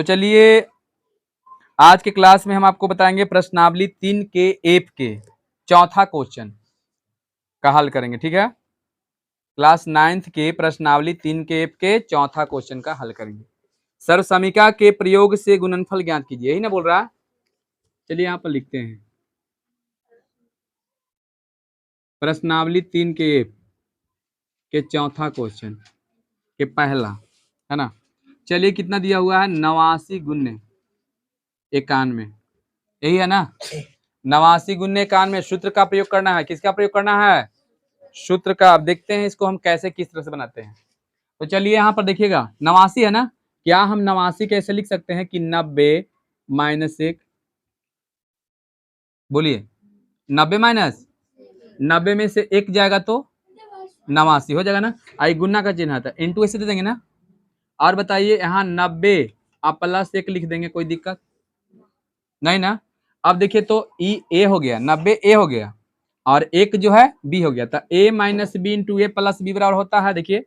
तो चलिए आज के क्लास में हम आपको बताएंगे प्रश्नावली 3 के एफ के चौथा क्वेश्चन का हल करेंगे। ठीक है, क्लास 9th के प्रश्नावली 3 के एफ के चौथा क्वेश्चन का हल करेंगे। सर्वसमीका के प्रयोग से गुणनफल ज्ञात कीजिए, यही ना बोल रहा है। चलिए यहाँ पर लिखते हैं प्रश्नावली 3 के एफ के चौथा क्वेश्चन के पहला, है ना। चलिए कितना दिया हुआ है, 89 गुण्य 91, यही है ना। 89 गुण्य 91 सूत्र का प्रयोग करना है। किसका प्रयोग करना है, सूत्र का। अब देखते हैं इसको हम कैसे किस तरह से बनाते हैं। तो चलिए यहाँ पर देखिएगा 89 है ना, क्या हम 89 कैसे लिख सकते हैं कि 90 माइनस 1, बोलिए 90 माइनस 90 में से 1 जाएगा तो 89 हो जाएगा ना। आई गुना का चिन्ह आता है, इंटू ऐसे दे देंगे ना। और बताइए यहाँ 90 आप प्लस 1 लिख देंगे, कोई दिक्कत नहीं ना। अब देखिए तो ए हो गया, 90 ए हो गया और एक जो है बी हो गया। तो ए माइनस बी इंटू ए प्लस बी बराबर होता है, देखिए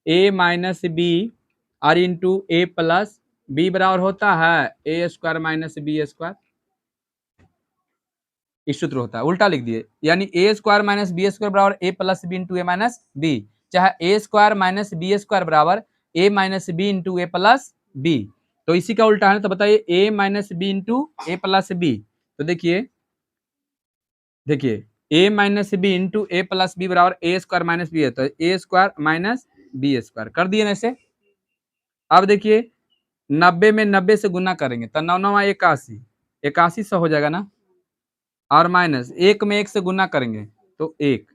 ए माइनस बी और इंटू ए प्लस बी बराबर होता है ए स्क्वायर माइनस बी स्क्वायर। इस सूत्र होता है, उल्टा लिख दिए, यानी ए स्क्वायर माइनस बी स्क्वायर बराबर ए प्लस बी इंटू ए माइनस बी, चाहे ए स्क्वायर माइनस बी स्क्वायर बराबर ए माइनस बी इंटू ए प्लस बी। तो इसी का उल्टा है, तो बताइए ए माइनस बी इंटू ए प्लस बी। तो देखिए ए माइनस बी इंटू ए प्लस बी बराबर ए स्क्वायर माइनस बी है, तो ए स्क्वायर माइनस बी स्क्वायर कर दिए ना ऐसे। अब देखिए 90 में 90 से गुना करेंगे तो 9 9 81, 81 से हो जाएगा ना। और माइनस 1 में 1 से गुना करेंगे तो 1।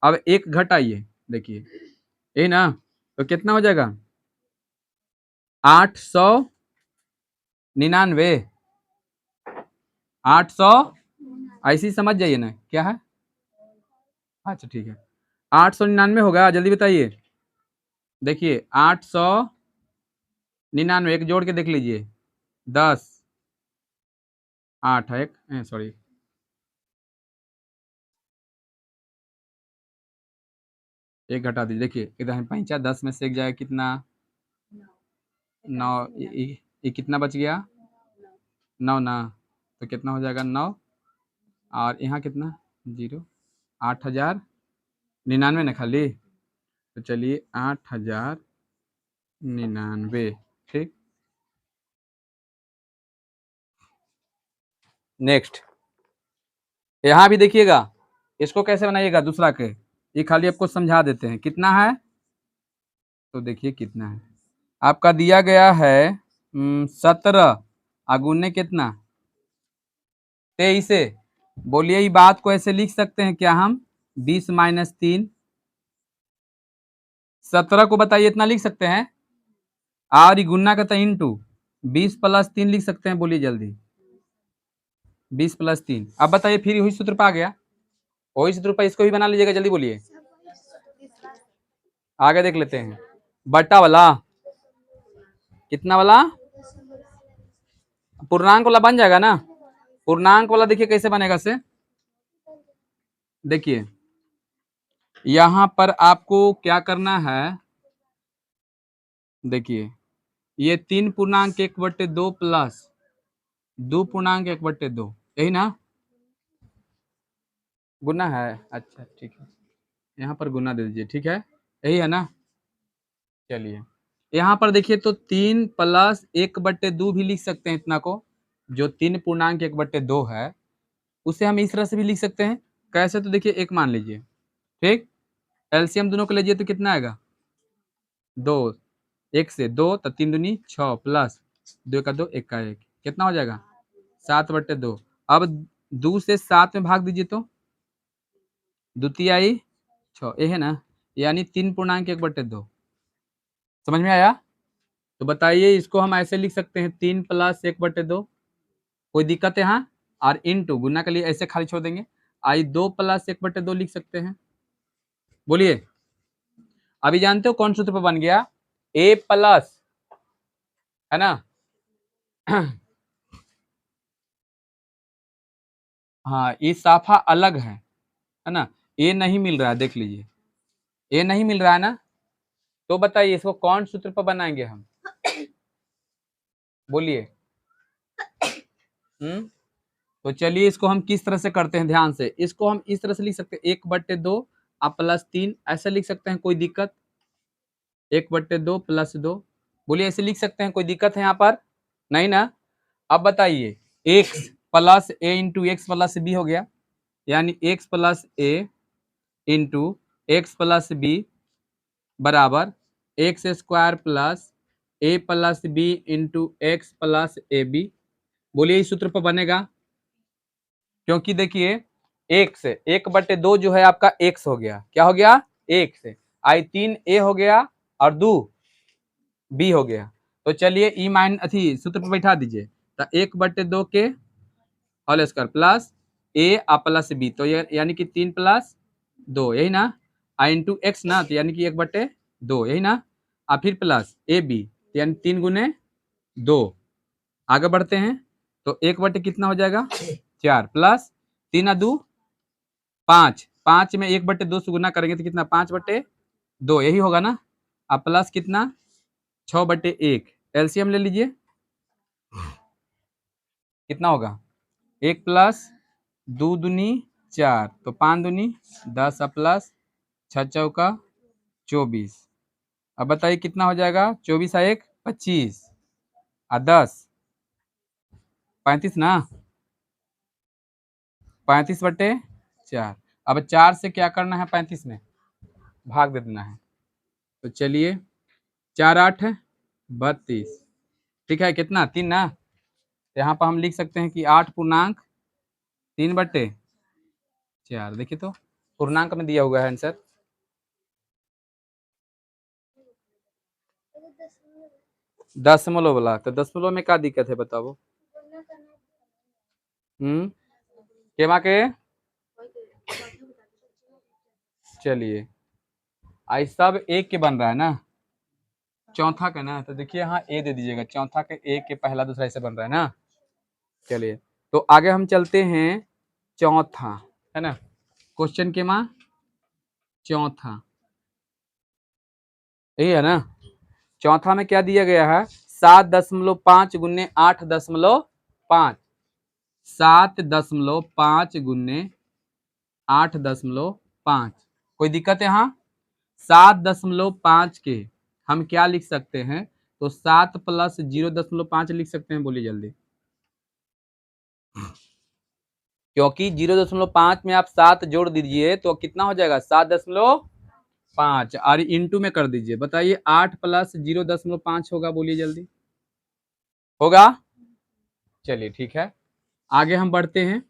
अब 1 घटाइए, देखिए यही ना, तो कितना हो जाएगा 899, 800, ऐसी समझ जाइए ना क्या है। अच्छा ठीक है, 899 होगा, जल्दी बताइए। देखिए 899 एक जोड़ के देख लीजिए, 10 8 है, एक सॉरी एक घटा दीजिए। देखिए इधर 5 10 में से एक जाएगा कितना 9, ये कितना बच गया 9 ना, तो कितना हो जाएगा 9 और यहाँ कितना 0, 8099 ना खाली। तो चलिए 8099, ठीक। नेक्स्ट यहाँ भी देखिएगा, इसको कैसे बनाइएगा दूसरा के, ये खाली आपको समझा देते हैं कितना है। तो देखिए कितना है आपका दिया गया है 17 अगुने कितना 23। बोलिए ये बात को ऐसे लिख सकते हैं क्या हम 20 माइनस 3, 17 को बताइए इतना लिख सकते हैं। और ये गुना का तो इंटू 20 प्लस 3 लिख सकते हैं, बोलिए जल्दी 20 प्लस 3। अब बताइए फिर वही सूत्र पर आ गया, वही सूत्र पर इसको भी बना लीजिएगा, जल्दी बोलिए। आगे देख लेते हैं, बट्टा वाला कितना वाला पूर्णांक वाला बन जाएगा ना। पूर्णांक वाला देखिए कैसे बनेगा से, देखिए यहां पर आपको क्या करना है, देखिए ये 3 पूर्णांक 1/2 प्लस 2 पूर्णांक 1/2, यही ना गुना है। अच्छा ठीक है, यहाँ पर गुना दे दीजिए, ठीक है यही है ना। चलिए यहाँ पर देखिए तो 3 प्लस 1/2 भी लिख सकते हैं इतना को, जो 3 पूर्णांक 1/2 है उसे हम इस तरह से भी लिख सकते हैं। कैसे, तो देखिए एक मान लीजिए, ठीक, एलसीएम दोनों को लीजिए तो कितना आएगा 2, 1 से 2 तो 3 दूनी 6 प्लस 2 का 2 1 का 1, कितना हो जाएगा 7/2। अब 2 से 7 में भाग दीजिए तो द्वितीय 6, ये है ना, यानी 3 पूर्णांक 1/2। समझ में आया। तो बताइए इसको हम ऐसे लिख सकते हैं 3 प्लस 1/2, कोई दिक्कत है यहाँ। और इंटू गुना के लिए ऐसे खाली छोड़ देंगे, आई 2 प्लस 1/2 लिख सकते हैं। बोलिए अभी जानते हो कौन सूत्र पर बन गया, ए प्लस, है ना हाँ ये साफा अलग है ना, ए नहीं मिल रहा है, देख लीजिए ए नहीं मिल रहा है ना। तो बताइए इसको कौन सूत्र पर बनाएंगे हम, बोलिए। तो चलिए इसको हम किस तरह से करते हैं, ध्यान से। इसको हम इस तरह से लिख सकते हैं, 1/2 अब +3 ऐसे लिख सकते हैं, कोई दिक्कत? 1/2 + 2, बोलिए ऐसे लिख सकते हैं, कोई दिक्कत है यहाँ पर? नहीं ना। अब बताइए, x + a into x plus b हो गया, यानी x + a into x plus b बराबर x² + a + b into x plus a b. बोलिए इस सूत्र पर बनेगा, क्योंकि देखिए x 1/2 जो है आपका x हो गया, क्या हो गया? x आई 3 a हो गया और 2 b हो गया। तो चलिए ई माइन अथी सूत्र पर बैठा दीजिए, तो 1/2 के whole square plus a plus b, तो ये यानी कि 3 + 2, यही ना, आई इंटू एक्स ना, तो यानी कि 1/2, यही ना, और फिर प्लस ए बी, यानी 3 × 2। आगे बढ़ते हैं, तो 1/, कितना हो जाएगा? 4 प्लस 3 × 2 5, 5 में 1/2 से गुना करेंगे तो कितना? 5/2, यही होगा ना। अब प्लस कितना? 6/1, एलसीएम ले लीजिए, कितना होगा? 1 + 2 दूनी 4, तो 5 दूनी 10 प्लस 6 चौका 24। अब बताइए कितना हो जाएगा? 24 × 1 25 और 10 35 ना, 35/4। अब 4 से क्या करना है? 35 में भाग दे देना है। तो चलिए 4 8 32, ठीक है, कितना? 3 ना। यहाँ पर हम लिख सकते हैं कि 8/3/4। देखिए तो पूर्णांक में दिया हुआ है आंसर। दशमलव वाला, तो दशमलव में क्या दिक्कत है बताओ? केमा के? चलिए आई सब एक के बन रहा है ना, चौथा का ना, तो देखिए यहाँ ए दे दीजिएगा, चौथा के ए के पहला दूसरा ऐसे बन रहा है ना। चलिए तो आगे हम चलते हैं, चौथा है ना, क्वेश्चन के माँ चौथा, यही है ना। चौथा में क्या दिया गया है? 7.5 × 8.5, 7.5 × 8.5। कोई दिक्कत है यहाँ? 7.5 के हम क्या लिख सकते हैं? तो 7 + 0.5 लिख सकते हैं, बोलिए जल्दी। क्योंकि 0.5 में आप 7 जोड़ दीजिए तो कितना हो जाएगा? 7.5, और इंटू में कर दीजिए। बताइए 8 + 0.5 होगा, बोलिए जल्दी। होगा? चलिए ठीक है, आगे हम बढ़ते हैं।